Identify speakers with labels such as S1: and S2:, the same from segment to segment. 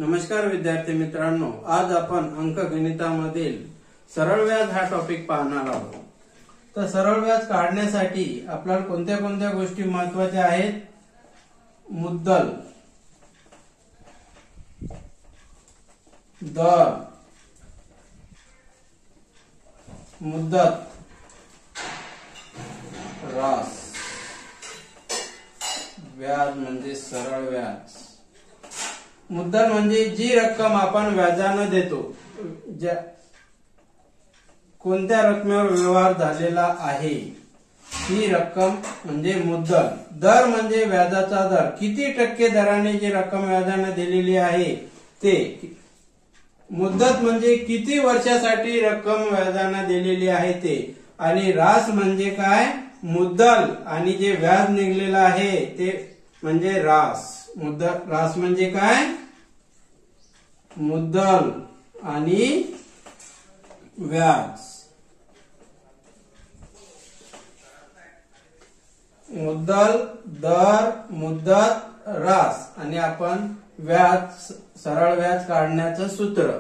S1: नमस्कार विद्यार्थी मित्रांनो, आज आपण अंकगणितामधील सरळ व्याज हा टॉपिक पाहणार आहोत। तर सरळ व्याज काढण्यासाठी आपल्याला कोणत्या कोणत्या गोष्टी महत्त्वाच्या आहेत? मुद्दल, दर, मुदत, रास। व्याज म्हणजे सरळ व्याज। मुद्दल म्हणजे जी रक्कम आपण व्याजाने देतो, कोणत्या रकमेवर व्यवहार झालेला आहे ही रक्कम म्हणजे मुद्दल। दर म्हणजे व्याजाचा दर, किती टक्के दराने जी रक्कम व्याजाने दिलेली आहे ते। मुदत म्हणजे किती वर्षासाठी रक्कम व्याजाने दिलेली आहे ते। आणि रास म्हणजे काय? मुद्दल आणि जे व्याज निघलेलं आहे ते म्हणजे रास। मुद्दल रास म्हणजे काय? मुद्दल आणि व्याज। मुद्दल, दर, मुदत, रास आणि आपण व्याज, सरळ व्याज काढण्याचं सूत्र,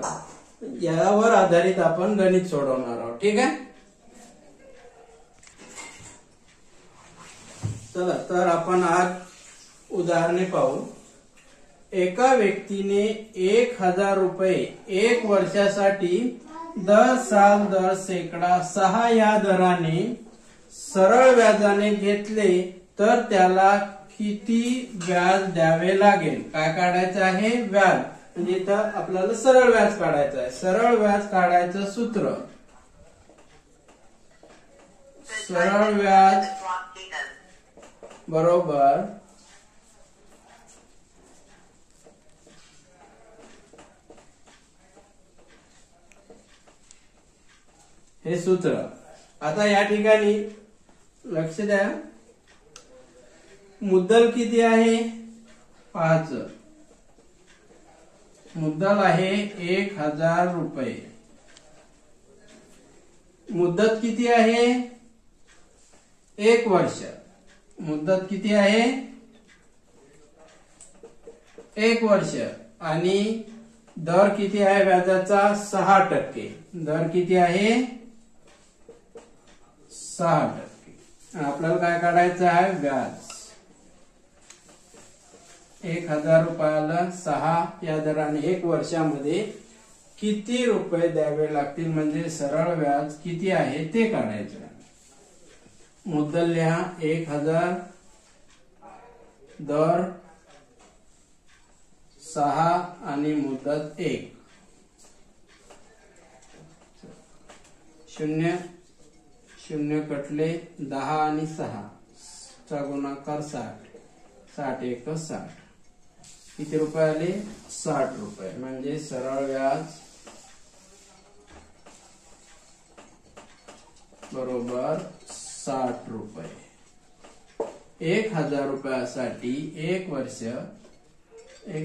S1: यावर आधारित आपण गणित सोडवणार आहोत। ठीक आहे, चला तर आपण आज उदाहरणे पाहू। एका व्यक्तीने 1000 रुपये 1 वर्षासाठी दर साल दर शेकडा 6 या दराने सरळ व्याजाने घेतले तर त्याला किती व्याज द्यावे लागेल? काय काढायचं आहे? व्याज। म्हणजे इथं आपल्याला सरळ व्याज काढायचं आहे। सरळ व्याज काढायचं सूत्र, सरळ व्याज बरोबर हे सूत्र। आता या ठिकाणी लक्ष द्या, मुद्दल किती आहे? 5। मुद्दल आहे 1000 रुपये। मुदत किती आहे? 1 वर्ष। मुदत किती आहे? 1 वर्ष। आणि दर किती आहे व्याजाचा? 6%। दर किती आहे? 6%। आपल्याला काय काढायचं आहे? व्याज। 1000 रुपयाला 6 या दराने 1 वर्षामध्ये किती रुपये द्यावे लागतील, म्हणजे सरळ व्याज किती आहे ते काढायचं आहे। मुद्दल लिहा 1000, दर 6 आणि मुदत 1। 0 0 कटले, 10 आणि 6 चा गुणाकार 60, 60 एक 60। किती रुपये आले? 60 रुपये। म्हणजे सरळ व्याज बरोबर 60 रुपये। 1000 रुपयासाठी 1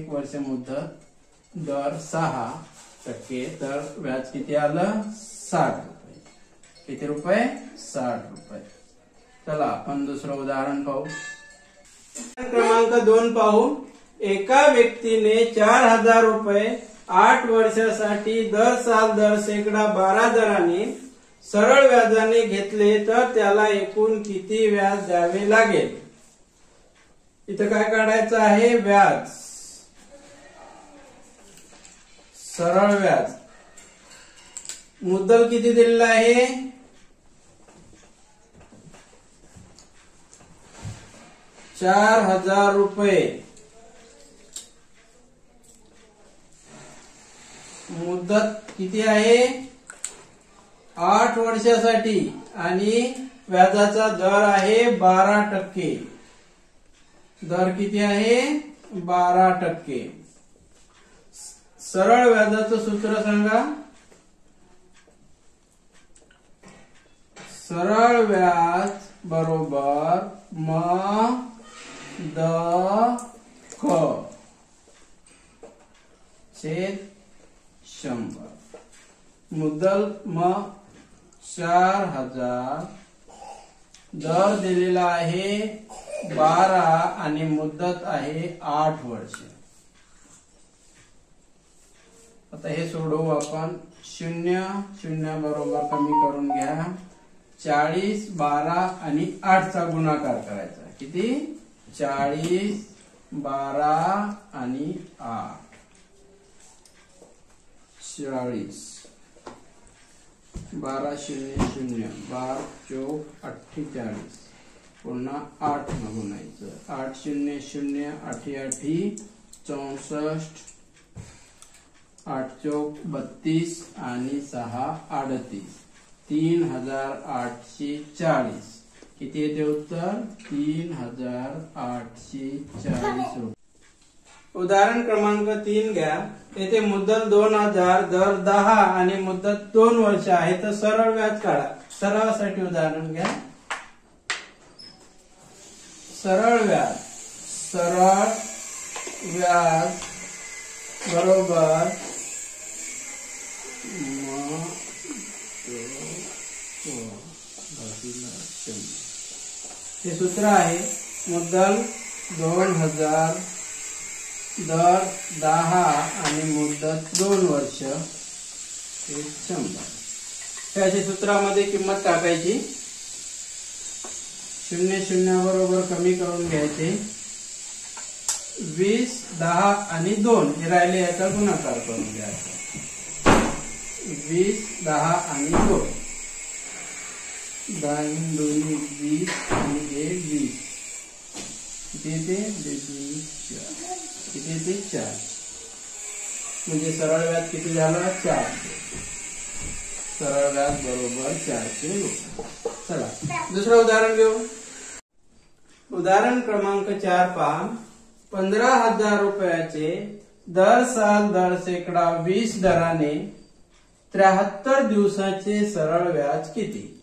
S1: वर्ष मुदत, दर 6%, तर व्याज किती आलं? 60 रुपये। किती रुपये? 60 रुपये। चला आपण दुसरं उदाहरण पाहू। क्रमांक 2 पाहू। एका व्यक्तीने 4000 रुपये 8 वर्षासाठी दर साल दर शेकडा 12 दराने सरळ व्याजाने घेतले तर त्याला एकूण किती व्याज द्यावे लागेल? इथं काय काढायचं आहे? व्याज। सरळ व्याज। मुद्दल किती दिलेला आहे? 4000 रुपये। मुदत किती आहे? 8 वर्षासाठी आणि व्याजाचा दर आहे 12%। दर किती आहे? 12%। सरळ व्याजाचं सूत्र सांगा। सरळ व्याज बरोबर म द क छेद 100। मुद्दल म 4000, दर दिलेला आहे 12 आणि मुदत आहे 8 वर्ष। आता हे सोडवू आपण. 0 0 बरोबर कमी करून घ्या. 40 12 आणि 8 चा गुणाकार करायचा. किती? 40 12 आणि 8. 40 12 0 0 12 चौक 48 पुन्हा 8 न गुणायचं. 8 0 0 8 8 64 8 चौक 32 आणि 6 38 3840. किती येते उत्तर? 3840 रुपये. उदाहरण क्रमांक 3 घ्या. येथे मुद्दल 2000, दर 10 आणि मुदत 2 वर्ष आहे. तर सरळ व्याज काढा. सरावासाठी उदाहरण घ्या. सरळ व्याज बरोबर हे सूत्र आहे. मुद्दल 2000, दर 10 आणि मुदत 2 वर्ष 100. त्याच्या सूत्रामध्ये किंमत टाकायची. 0 0 बरोबर कमी करून घ्यायचे. 20 10 आणि 2 हे राहिले. याचा गुणाकार करून घ्यायचा. 20 10 आणि 2 10 2 20 आणि 20 किती येते? 4. म्हणजे सरळ व्याज किती झालं? 4. सरळ व्याज बरोबर 400 रुपये. चला दुसरं उदाहरण घेऊ. उदाहरण क्रमांक 4 पहा. 15,000 रुपयाचे दर साल दर शेकडा 20 दराने 73 दिवसाचे सरळ व्याज किती?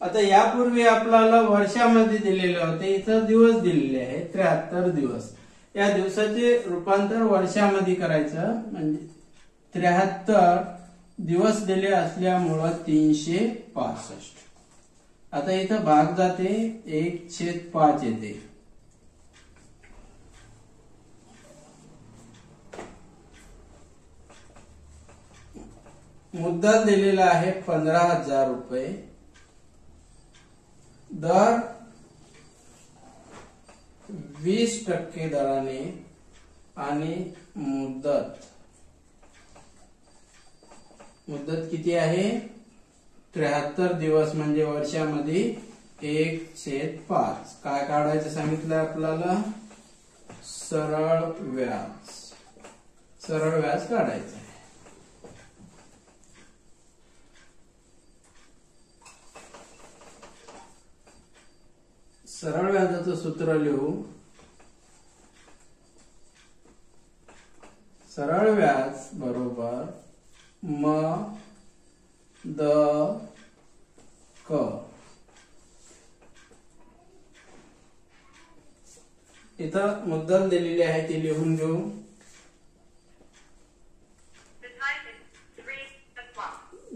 S1: आता यापूर्वी आपल्याला वर्षामध्ये दिलेले होते. इथं दिवस दिलेले आहे 73 दिवस. या दिवसाचे रूपांतर वर्षामध्ये करायचं. म्हणजे 73 दिवस दिले असल्यामुळं 365. आता इथं भाग जाते 1/5 येते. मुद्दल दिलेला आहे 15,000 रुपये. दर 20% दराने आणि मुदत किती आहे? 73 दिवस. म्हणजे वर्षामध्ये 1/5. काय काढायचं सांगितलं आपल्याला? सरळ व्याज काढायचं. सरळ व्याजाचं सूत्र लिहू. सरळ व्याज बरोबर क. इथं मुद्दल दिलेली आहे ती लिहून घेऊ.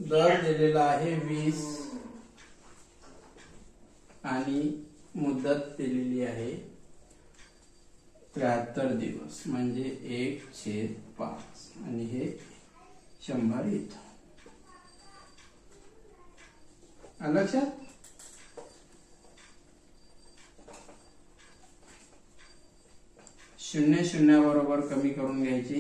S1: दर दिलेला आहे 20 आणि मुदत दिलेली आहे 73 दिवस. म्हणजे 1/5 आणि हे 100 येतं. लक्षात? शून्य शून्य बरोबर कमी करून घ्यायची.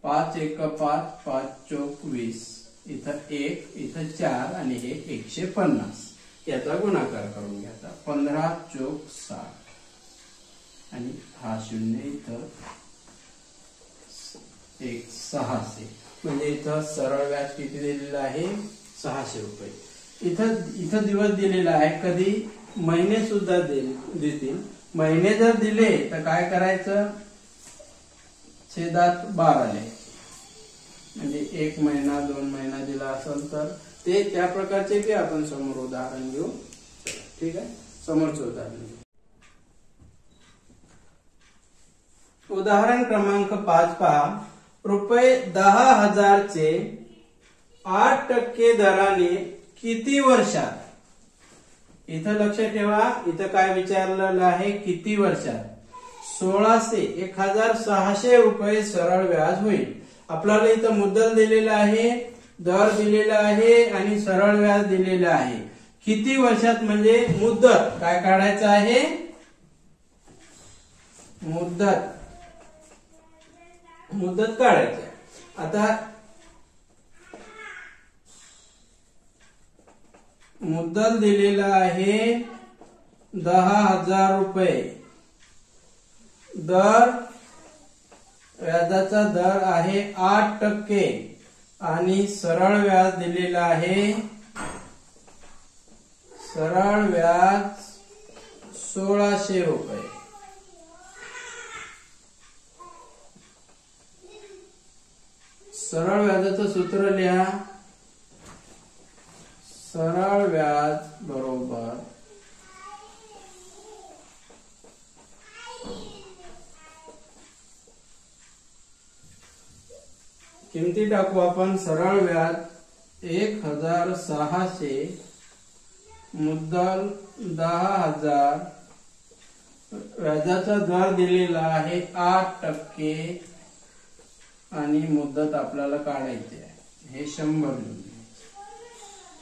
S1: 5 1 5 5 चौक 20. इथं 1 इथं 4 आणि हे 150. याचा गुणाकार करून घ्यायचा. 15 चौक 60 आणि हा 0 इथं 600. म्हणजे इथं सरळ व्याज किती दिलेलं आहे? 600 रुपये. इथं दिवस दिलेला आहे. कधी महिने सुद्धा देतील. महिने जर दिले तर काय करायचं? छेदात 12 लिहायचं. म्हणजे 1 महिना 2 महिना दिला असेल तर ते त्या प्रकारचे की आपण समोर उदाहरण घेऊ. ठीक आहे, समोरचं उदाहरण घेऊ. उदाहरण क्रमांक 5 पहा. रुपये 10,000 चे 8% दराने किती वर्षात? इथं लक्ष ठेवा. इथं काय विचारलेलं आहे? किती वर्षात? 1600 रुपये सरळ व्याज होईल. आपल्याला इथं मुद्दल दिलेला आहे, दर दिलेला आहे आणि सरळ व्याज दिलेलं आहे. किती वर्षात म्हणजे मुद्दत काय काढायचं आहे, मुद्दत काढायची. आता मुद्दल दिलेला आहे 10,000 रुपये. दर व्याजाचा दर आहे 8% आणि सरळ व्याज दिलेला आहे, सरळ व्याज 1600 रुपये. सरळ व्याजाचं सूत्र लिहा. सरळ व्याज बरोबर किमती टाकू आपण. सरळ व्याज 1600, मुद्दल 10,000, व्याजाचा दर दिलेला आहे 8% आणि मुदत आपल्याला काढायची आहे. हे 100 लिहून घ्या.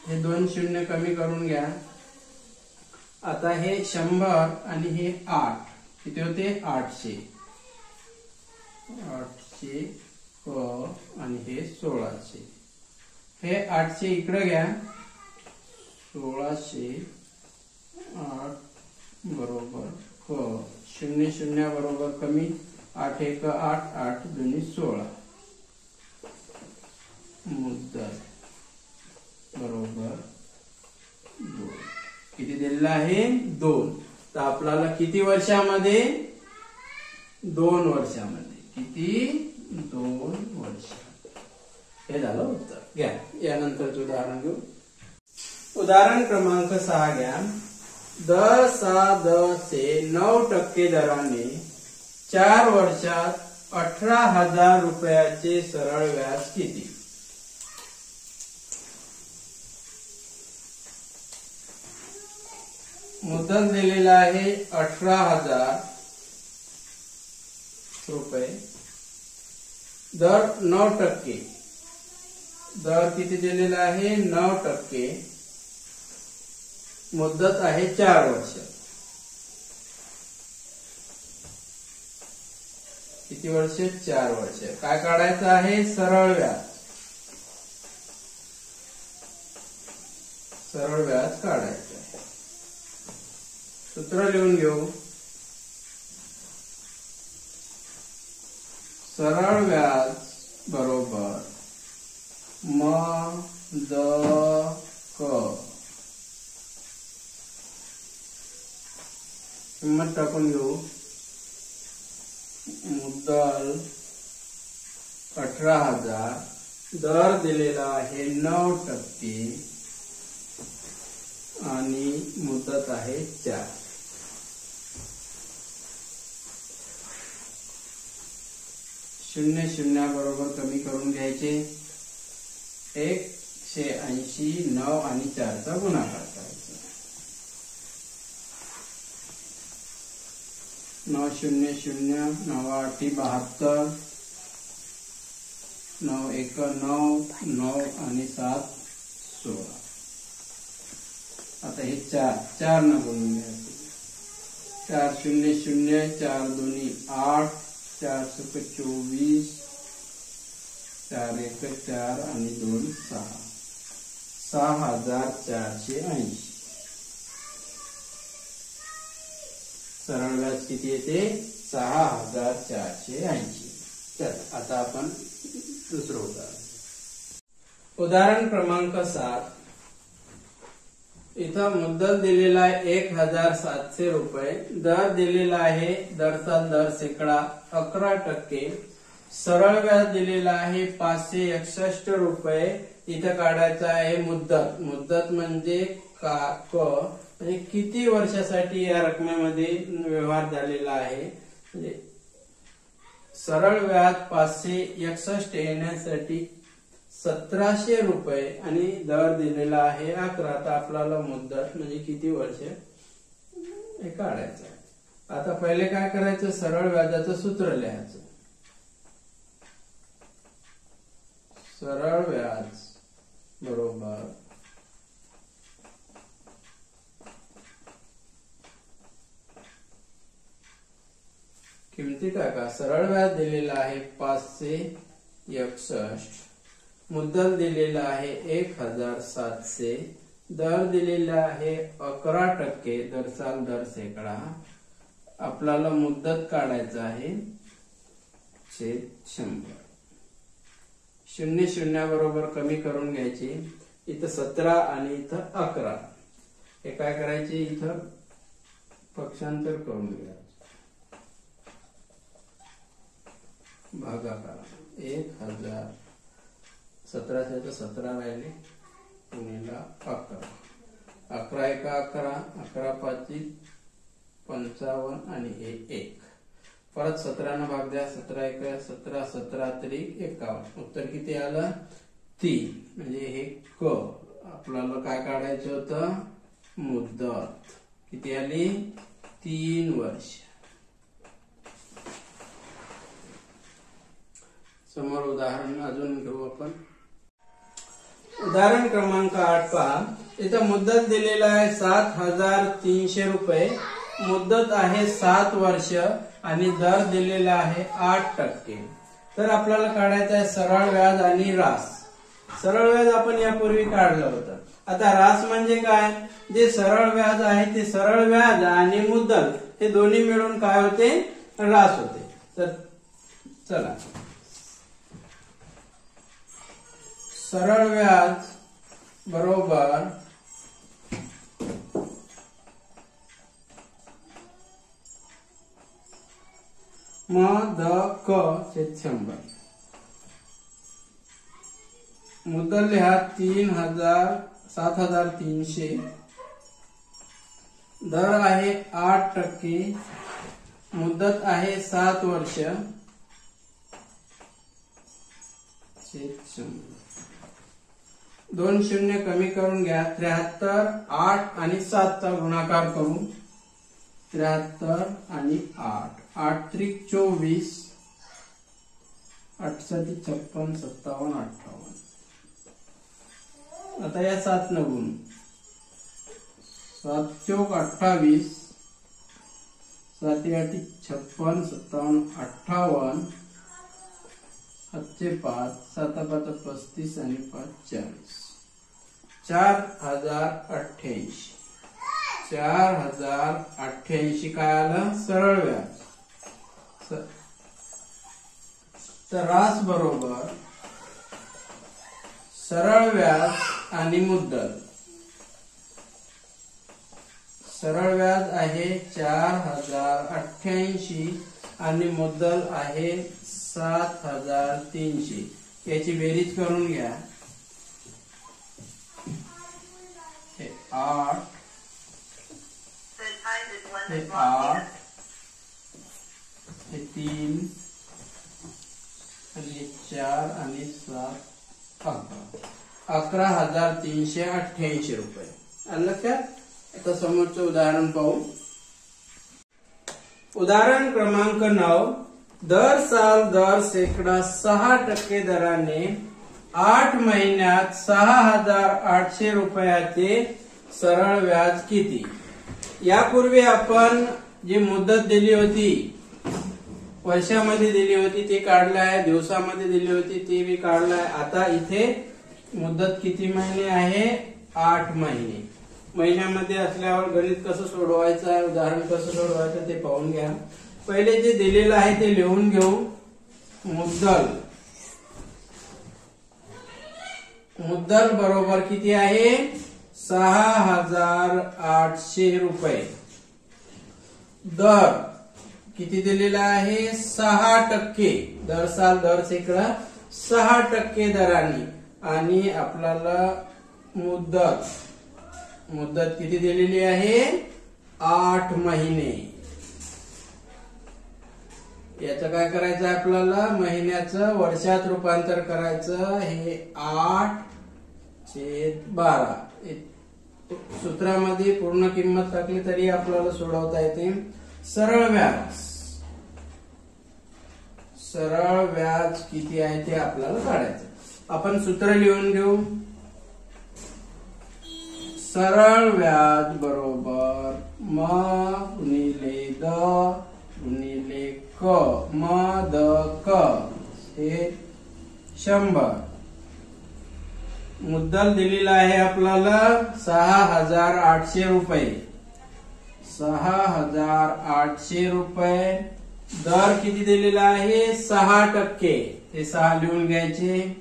S1: हे 2 शून्य कमी करून घ्या. आता हे 100 आणि हे 8 किती होते, 800 आणि हे 1600. हे 800 इकडे घ्या. 1600 8 बरोबर 00 बरोबर कमी 8 1 8 8 2 16. मुद्दल बरोबर 2. किती दिलेलं आहे, 2. तर आपल्याला किती वर्षामध्ये, 2 वर्षामध्ये. किती, 2 वर्ष. हे झालं उत्तर. घ्या यानंतरचं उदाहरण घेऊ. उदाहरण क्रमांक 6 घ्या. 10 से 9% दराने 4 वर्षात 18,000 रुपयाचे सरळ व्याज किती. मुद्दल दिलेला आहे 18,000 रुपये. दर 9%. दर किती दिलेला आहे, 9%. मुदत आहे 4 वर्ष. किती वर्ष, 4 वर्ष. काय काढायचं आहे, सरळ व्याज. सरळ व्याज काढायचं आहे. सूत्र लिहून घेऊ. सरळ व्याज बरोबर किंमत टाकून घेऊ. मुद्दल 18,000, दर दिलेला आहे 9% आणि मुदत आहे 4. शून्य शून्य बरोबर कमी करून घ्यायचे. 180 9 आणि 4चा गुणाकार करायचा. 9 0 0 9 8 72 9 1 9 9 आणि 7 16. आता हे 4 न बोलून घ्यायचे. 4 0 0 4 2 8 4 7 24 4 1 4 आणि 2 6. 6,480. सरळ व्याज किती येते, 6,480. चल आता आपण दुसरं उदाहरण. उदाहरण क्रमांक 7. इथं मुद्दल दिलेला आहे 1,700 रुपये. दर दिलेला आहे, दरचा दर शेकडा 11%. सरळ व्याज दिलेला आहे 561 रुपये. इथं काढायचं आहे मुद्दत. मुद्दत म्हणजे म्हणजे किती वर्षासाठी या रकमेमध्ये व्यवहार झालेला आहे. म्हणजे सरळ व्याज 561 येण्यासाठी 1700 रुपये आणि दर दिलेला आहे 11. तर आपल्याला मुद्दत म्हणजे किती वर्ष हे काढायचं आहे. आता पहिले काय करायचं, सरळ व्याजाचं सूत्र लिहायचं. सरळ व्याज बरोबर किमती टाका. सरळ व्याज दिलेला आहे 561, मुद्दल दिलेला आहे 1700, दर दिलेला आहे 11% दरसाल दर सेकडा. आपल्याला मुद्दत काढायचं आहे छेद 100. 0 0 बरोबर कमी करून घ्यायची. इथं 17 आणि इथं 11 हे काय करायचे, इथं पक्षांतर करून घ्या. भागाकार 1000 17 17 राहिले गुणिले 11. 11 × 11 11 × 5 55 आणि हे 1. परत 17 ने भाग द्या. 17 × 1 17 17 3 51. उत्तर किती आलं 3. म्हणजे हे क आपल्याला काय काढायचं होतं, मुदत किती आली 3 वर्ष. समोर उदाहरण अजून घेऊ आपण. उदाहरण क्रमांक 8 पहा. इथं मुद्दत दिलेला आहे 7300 रुपये, मुद्दत आहे 7 वर्ष आणि दर दिलेला आहे 8%. तर आपल्याला काढायचं आहे सरळ व्याज आणि रास. सरळ व्याज आपण यापूर्वी काढलं होतं. आता रास म्हणजे काय, जे सरळ व्याज आहे ते सरळ व्याज आणि मुद्दल हे दोन्ही मिळून काय होते, रास होते. तर चला, सरळ व्याज बरोबर म/क छेद 100. मुद्दल लिहा 7300, दर आहे 8%, मुदत आहे 7 वर्ष छेद 100. 2 0 कमी करून घ्या. 73 8 आणि 7 चा गुणाकार करू. 73 आणि 8 8 त्रिक 24, 8 7 56 57 58. आता या 7 न गुण. 7 चौक 28, 7 8 56 57 58, 7 5 7 5 35 आणि 5 40. 4088. 4088 काय आलं, सरळ व्याज. तर रास बरोबर सरळ व्याज आणि मुद्दल. सरळ व्याज आहे 4088 आणि मुद्दल आहे 7300. याची बेरीज करून घ्या. हे 8 हे 8 हे 3 आणि 4 आणि 7 11,388 रुपये. आलं लक्षात. आता समोरचं उदाहरण पाहू. उदाहरण क्रमांक 9. दर साल दर सेकडा 6% दराने 8 महिन्यात 6,800 रुपयाचे सरळ व्याज किती. यापूर्वी आपण जी मुदत दिली होती, वर्षामध्ये दिली होती ते काढलं आहे, दिवसामध्ये दिली होती ते भी काढलं आहे. आता इथे मुदत किती महिने आहे, 8 महिने. महिन्यामध्ये असल्यावर गणित कसं सोडवायचं आहे, उदाहरण कसं सोडवायचं ते पाहून घ्या. पहिले जे दिलेलं आहे ते लिहून घेऊ. मुद्दल बरोबर किती आहे, 6,800 रुपये. दर किती दिलेला आहे, 6%. दर साल दर सेकडा 6% दराने. आणि आपल्याला मुदत किती दिलेली आहे, 8 महिने. याचं काय करायचं आहे आपल्याला, महिन्याचं वर्षात रूपांतर करायचं. हे 8/12 सूत्रामध्ये पूर्ण किंमत टाकली तरी आपल्याला सोडवता येते. सरळ व्याज, सरळ व्याज किती आहे ते आपल्याला काढायचं. आपण सूत्र लिहून घेऊ. सरळ व्याज बरोबर म गुणिले द गुणिले क, म द क हे 100. मुद्दल दिलेला आहे आपल्याला 6,800 रुपये. 6,800 रुपये. दर किती दिलेला आहे 6%. हे 6 लिहून घ्यायचे.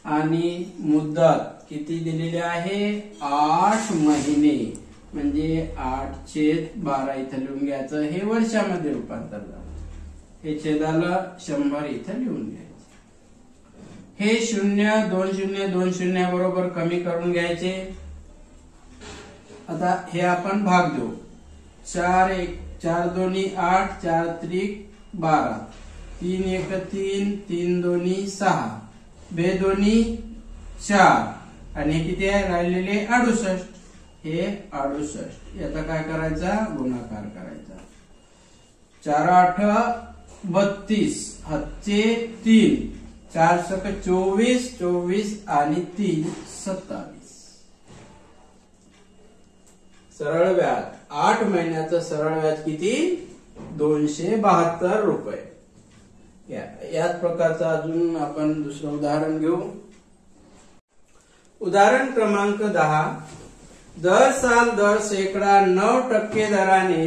S1: आणि मुदत किती दिलेली आहे 8 महिने, म्हणजे 8/12 इथं लिहून घ्यायचं. हे वर्षामध्ये रूपांतर झालं. हे छेदाला 100 इथं लिहून घ्यायचं. हे 0 2 0 2 0 बरोबर कमी करून घ्यायचे. आता हे आपण भाग देऊ. 4 1 4 2 8 4 3 12 3 1 3 3 2 6 2 2 4 आणि किती आहे राहिलेले 68. हे 68. याचा काय करायचा गुणाकार करायचा. 4 8 32 हातचे 3 4 सक 24 24 आणि 3 27. सरळ व्याज 8 महिन्याचं सरळ व्याज किती 272 रुपये. याच प्रकारचं अजून आपण दुसरं उदाहरण घेऊ. उदाहरण क्रमांक 10. दर साल दर शेकडा 9% दराने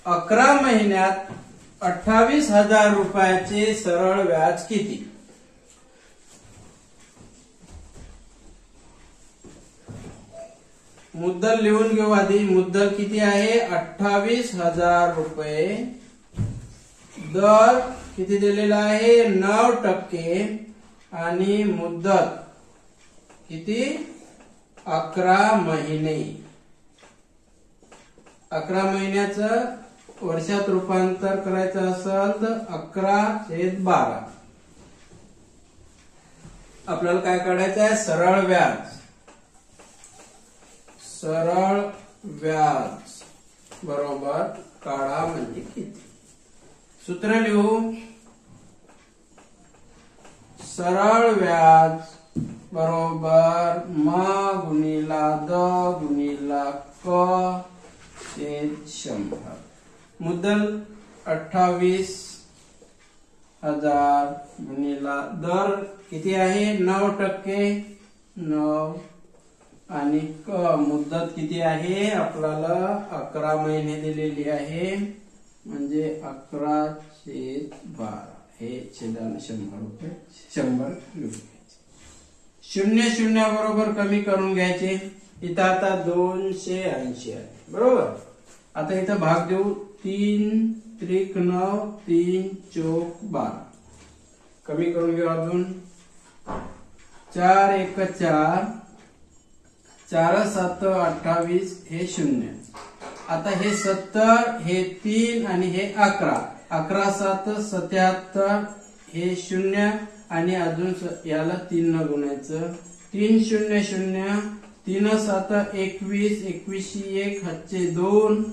S1: 11 महिन्यात 28,000 रुपयाचे सरळ व्याज किती. मुद्दल लिहून घेऊ आधी. मुद्दल किती आहे 28,000 रुपये. दर किती दिलेला आहे 9% आणि मुदत किती 11 महिने. 11 महिन्याचं वर्षात रूपांतर करायचं असेल तर 11/12. आपल्याला काय काढायचं आहे सरळ व्याज. सरळ व्याज बरोबर काढा म्हणजे किती. सूत्र लिहू. सरळ व्याज बरोबर म गुणिला द गुणिला क छेद 100. मुद्दल 28,000 गुणिला दर किती आहे 9%. 9 आणि क मुदत किती आहे आपल्याला 11 महिने दिलेली आहे, म्हणजे 11/12. हे छेदाला 100 रुपये 100 लिहून घ्यायचे. 0 0 बरोबर कमी करून घ्यायचे. इथं आता 280 आहे बरोबर. आता इथं भाग देऊ. 3 त्रिक 9 3 चौक 12 कमी करून घेऊ अजून. 4 1 4 4 7 28 हे 0. आता हे 70 हे 3 आणि हे 11. 11 7 77 हे 0 आणि अजून याला 3 न गुणायचं. 3 0 0 3 7 21 21 1 हातचे 2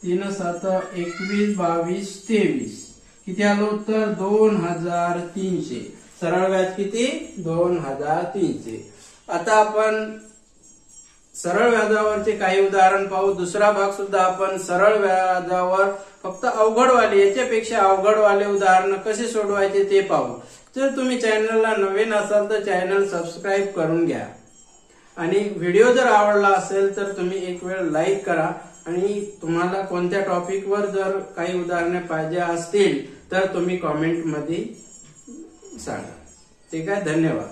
S1: 3 7 21 22 23 किती आलं उत्तर 2300. सरळ व्याज किती 2300. आता आपण सरळ व्याजावरचे काही उदाहरण पाहू. दुसरा भाग सुद्धा आपण सरळ व्याजावर फक्त अवघडवाले याच्यापेक्षा अवघडवाले उदाहरण कसे सोडवायचे ते पाहू. जर तुम्ही चॅनलला नवीन असाल तर चॅनल सबस्क्राईब करून घ्या आणि व्हिडिओ जर आवडला असेल तर तुम्ही एक वेळ लाईक करा. आणि तुम्हाला कोणत्या टॉपिकवर जर काही उदाहरणे पाहिजे असतील तर तुम्ही कॉमेंट मध्ये सांगा. ठीक आहे. धन्यवाद.